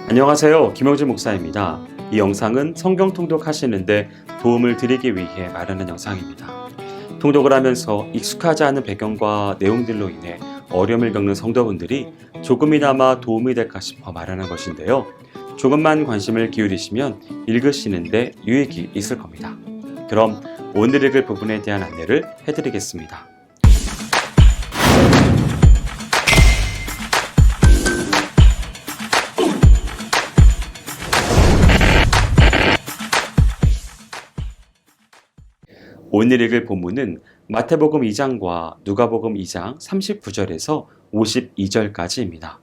안녕하세요. 김영진 목사입니다. 이 영상은 성경 통독하시는데 도움을 드리기 위해 마련한 영상입니다. 통독을 하면서 익숙하지 않은 배경과 내용들로 인해 어려움을 겪는 성도분들이 조금이나마 도움이 될까 싶어 마련한 것인데요. 조금만 관심을 기울이시면 읽으시는데 유익이 있을 겁니다. 그럼 오늘 읽을 부분에 대한 안내를 해드리겠습니다. 오늘 읽을 본문은 마태복음 2장과 누가복음 2장 39절에서 52절까지입니다.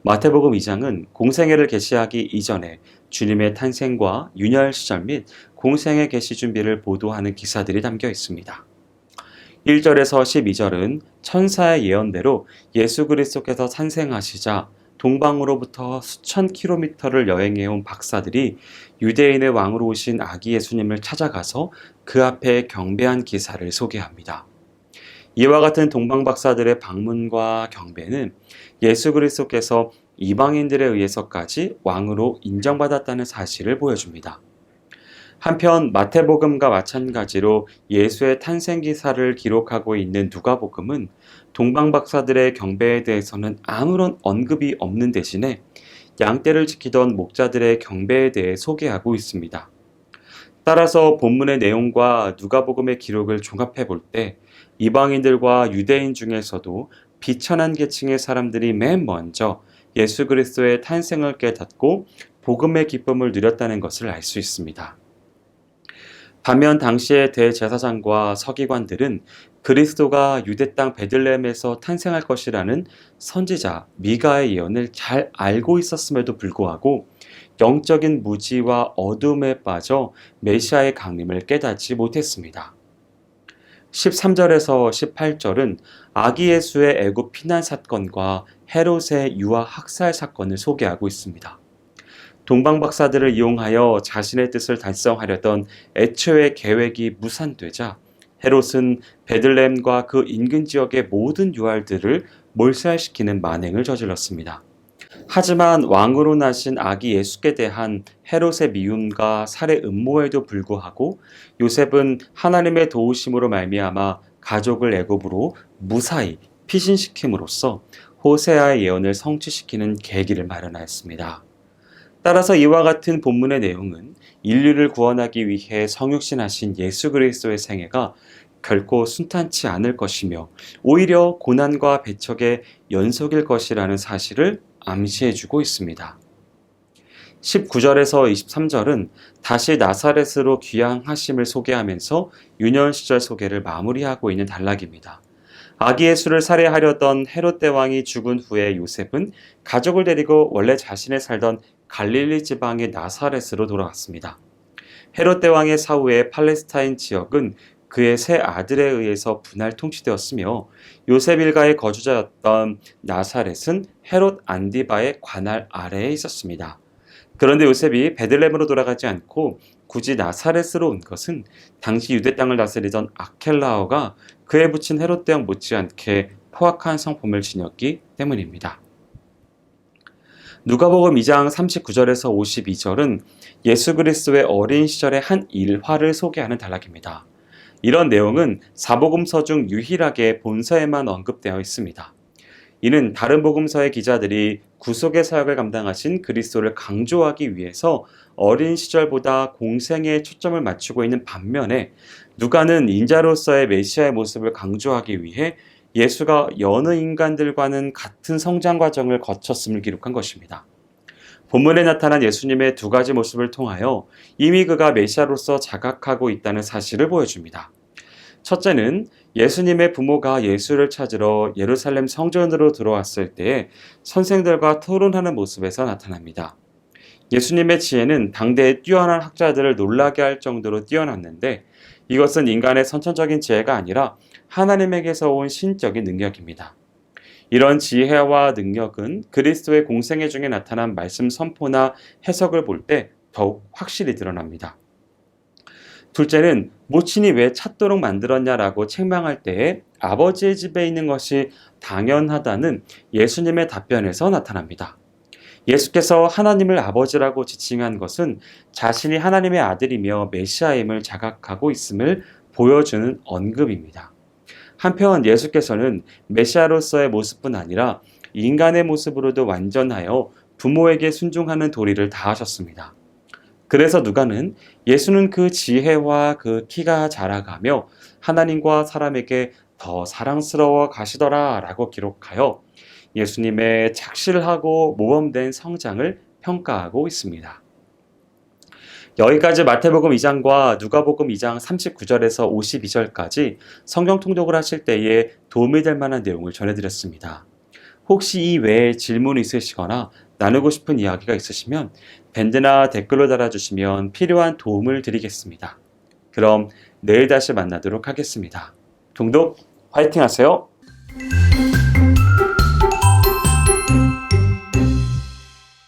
마태복음 2장은 공생애를 계시하기 이전에 주님의 탄생과 윤활 시절 및 공생애 계시 준비를 보도하는 기사들이 담겨 있습니다. 1절에서 12절은 천사의 예언대로 예수 그리스도께서 탄생하시자 동방으로부터 수천 킬로미터를 여행해온 박사들이 유대인의 왕으로 오신 아기 예수님을 찾아가서 그 앞에 경배한 기사를 소개합니다. 이와 같은 동방 박사들의 방문과 경배는 예수 그리스도께서 이방인들에 의해서까지 왕으로 인정받았다는 사실을 보여줍니다. 한편 마태복음과 마찬가지로 예수의 탄생 기사를 기록하고 있는 누가복음은 동방 박사들의 경배에 대해서는 아무런 언급이 없는 대신에 양떼를 지키던 목자들의 경배에 대해 소개하고 있습니다. 따라서 본문의 내용과 누가복음의 기록을 종합해 볼 때 이방인들과 유대인 중에서도 비천한 계층의 사람들이 맨 먼저 예수 그리스도의 탄생을 깨닫고 복음의 기쁨을 누렸다는 것을 알 수 있습니다. 반면 당시의 대제사장과 서기관들은 그리스도가 유대 땅 베들레헴에서 탄생할 것이라는 선지자 미가의 예언을 잘 알고 있었음에도 불구하고 영적인 무지와 어둠에 빠져 메시아의 강림을 깨닫지 못했습니다. 13절에서 18절은 아기 예수의 애굽 피난 사건과 헤롯의 유아 학살 사건을 소개하고 있습니다. 동방 박사들을 이용하여 자신의 뜻을 달성하려던 애초의 계획이 무산되자 헤롯은 베들레헴과 그 인근 지역의 모든 유알들을 몰살시키는 만행을 저질렀습니다. 하지만 왕으로 나신 아기 예수께 대한 헤롯의 미움과 살해 음모에도 불구하고 요셉은 하나님의 도우심으로 말미암아 가족을 애굽으로 무사히 피신시킴으로써 호세아의 예언을 성취시키는 계기를 마련하였습니다. 따라서 이와 같은 본문의 내용은 인류를 구원하기 위해 성육신하신 예수 그리스도의 생애가 결코 순탄치 않을 것이며 오히려 고난과 배척의 연속일 것이라는 사실을 암시해주고 있습니다. 19절에서 23절은 다시 나사렛으로 귀향하심을 소개하면서 유년 시절 소개를 마무리하고 있는 단락입니다. 아기 예수를 살해하려던 헤롯 대왕이 죽은 후에 요셉은 가족을 데리고 원래 자신의 살던 갈릴리 지방의 나사렛으로 돌아왔습니다. 헤롯 대왕의 사후에 팔레스타인 지역은 그의 세 아들에 의해서 분할 통치되었으며 요셉 일가의 거주자였던 나사렛은 헤롯 안디바의 관할 아래에 있었습니다. 그런데 요셉이 베들레헴으로 돌아가지 않고 굳이 나사렛으로 온 것은 당시 유대 땅을 다스리던 아켈라오가 그에 붙인 헤롯 대왕 못지않게 포악한 성품을 지녔기 때문입니다. 누가복음 2장 39절에서 52절은 예수 그리스도의 어린 시절의 한 일화를 소개하는 단락입니다. 이런 내용은 사복음서 중 유일하게 본서에만 언급되어 있습니다. 이는 다른 복음서의 기자들이 구속의 사역을 감당하신 그리스도를 강조하기 위해서 어린 시절보다 공생에 초점을 맞추고 있는 반면에 누가는 인자로서의 메시아의 모습을 강조하기 위해 예수가 여느 인간들과는 같은 성장 과정을 거쳤음을 기록한 것입니다. 본문에 나타난 예수님의 두 가지 모습을 통하여 이미 그가 메시아로서 자각하고 있다는 사실을 보여줍니다. 첫째는 예수님의 부모가 예수를 찾으러 예루살렘 성전으로 들어왔을 때에 선생들과 토론하는 모습에서 나타납니다. 예수님의 지혜는 당대의 뛰어난 학자들을 놀라게 할 정도로 뛰어났는데 이것은 인간의 선천적인 지혜가 아니라 하나님에게서 온 신적인 능력입니다. 이런 지혜와 능력은 그리스도의 공생애 중에 나타난 말씀 선포나 해석을 볼 때 더욱 확실히 드러납니다. 둘째는 모친이 왜 찾도록 만들었냐라고 책망할 때에 아버지의 집에 있는 것이 당연하다는 예수님의 답변에서 나타납니다. 예수께서 하나님을 아버지라고 지칭한 것은 자신이 하나님의 아들이며 메시아임을 자각하고 있음을 보여주는 언급입니다. 한편 예수께서는 메시아로서의 모습뿐 아니라 인간의 모습으로도 완전하여 부모에게 순종하는 도리를 다하셨습니다. 그래서 누가는 예수는 그 지혜와 그 키가 자라가며 하나님과 사람에게 더 사랑스러워 가시더라 라고 기록하여 예수님의 착실하고 모범된 성장을 평가하고 있습니다. 여기까지 마태복음 2장과 누가복음 2장 39절에서 52절까지 성경 통독을 하실 때에 도움이 될 만한 내용을 전해드렸습니다. 혹시 이 외에 질문이 있으시거나 나누고 싶은 이야기가 있으시면 밴드나 댓글로 달아주시면 필요한 도움을 드리겠습니다. 그럼 내일 다시 만나도록 하겠습니다. 통독 화이팅 하세요.